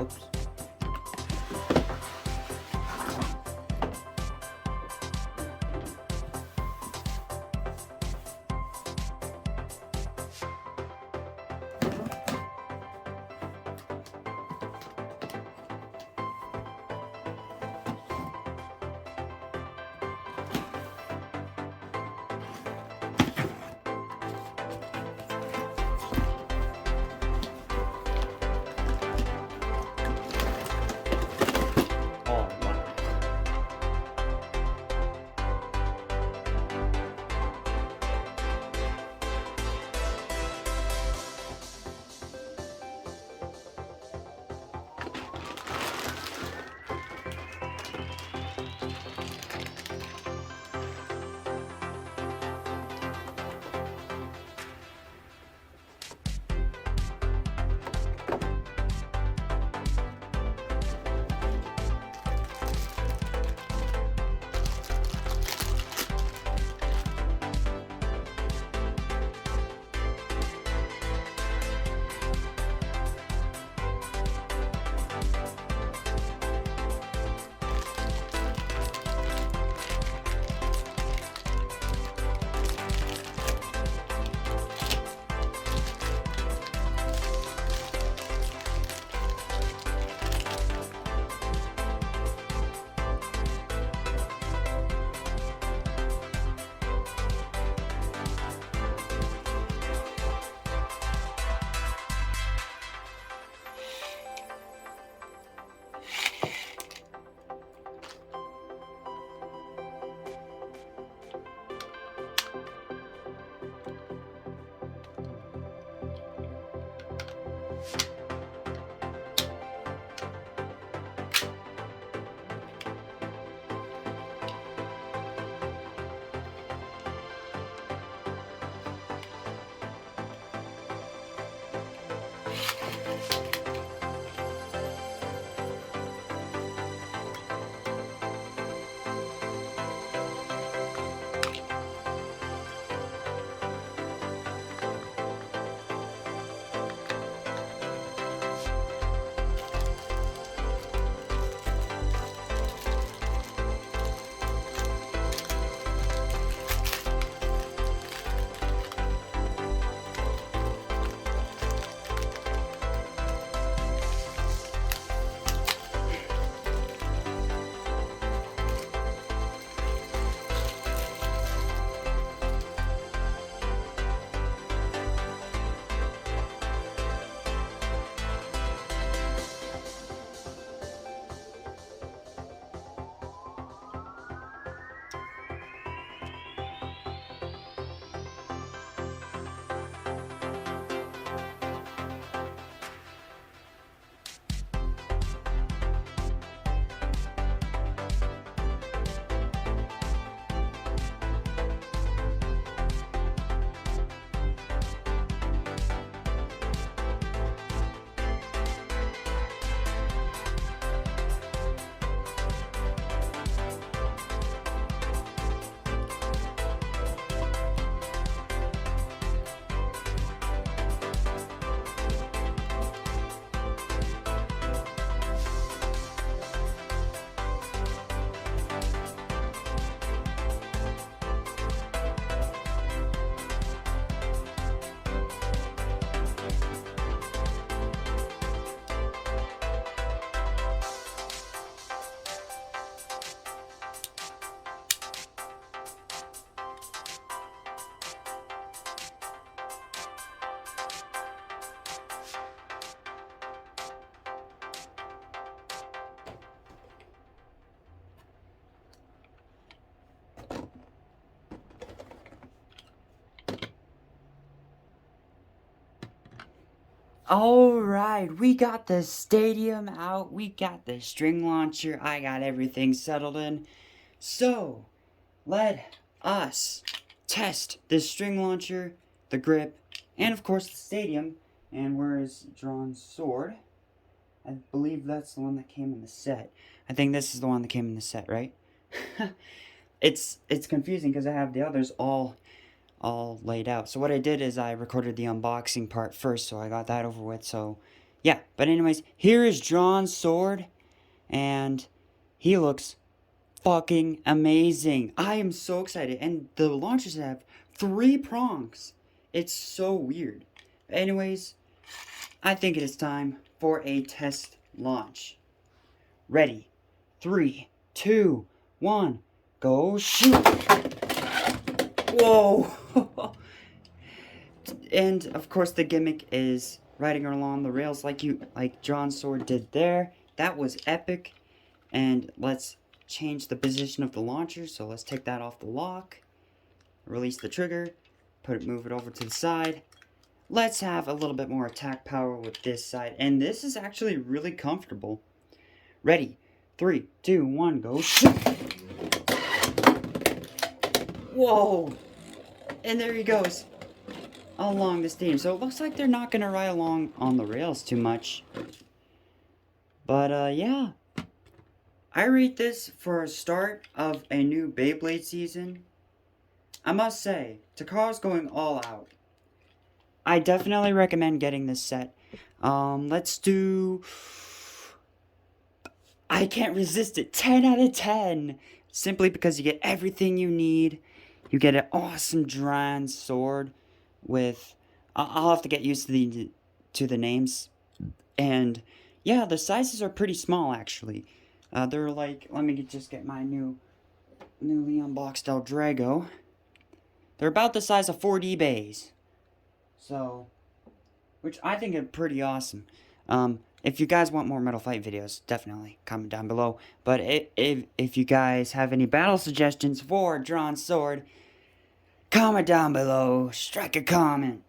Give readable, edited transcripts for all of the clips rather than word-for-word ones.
Whoops. Oh, wow. Alright, we got the stadium out, we got the string launcher, I got everything settled in. So, let us test this string launcher, the grip, and of course the stadium. And where is Drawn's sword? I believe that's the one that came in the set. I think this is the one that came in the set, right? It's confusing because I have the others all laid out. So what I did is I recorded the unboxing part first, so I got that over with. So Yeah, but anyways, here is John's sword, and he looks fucking amazing. I am so excited, and the launchers have 3 prongs. It's so weird. Anyways, I think it is time for a test launch. Ready? 3, 2, 1, go shoot! Whoa! And of course the gimmick is riding along the rails like John's sword did there. That was epic. And let's change the position of the launcher. So let's take that off the lock. Release the trigger. Move it over to the side. Let's have a little bit more attack power with this side. And this is actually really comfortable. Ready? 3, 2, 1, go shoot! Whoa! And there he goes. Along the steam. So it looks like they're not going to ride along on the rails too much. But, yeah. I rate this for a start of a new Beyblade season. I must say, Takara's going all out. I definitely recommend getting this set. Let's do... I can't resist it. 10 out of 10. Simply because you get everything you need. You get an awesome Dran sword with... I'll have to get used to the names. And yeah, the sizes are pretty small actually. They're like, let me just get my newly unboxed El Drago. They're about the size of 4D bays. So, which I think are pretty awesome. If you guys want more Metal Fight videos, definitely comment down below. But if you guys have any battle suggestions for Drawn Sword, comment down below. Strike a comment.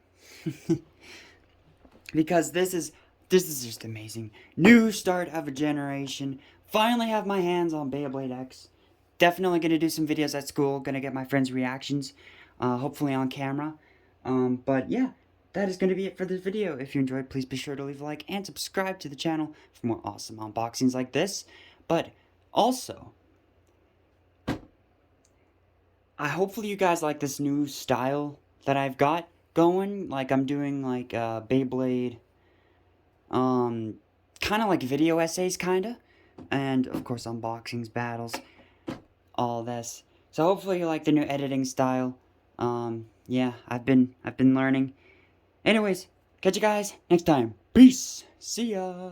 Because this is just amazing. New start of a generation. Finally have my hands on Beyblade X. Definitely going to do some videos at school. Going to get my friends' reactions. Hopefully on camera. But yeah, that is going to be it for this video. If you enjoyed, please be sure to leave a like and subscribe to the channel for more awesome unboxings like this. But also, hopefully you guys like this new style that I've got going. Like I'm doing like Beyblade, kind of like video essays, kinda, and of course unboxings, battles, all this. So hopefully you like the new editing style. Yeah, I've been learning. Anyways, catch you guys next time. Peace. See ya.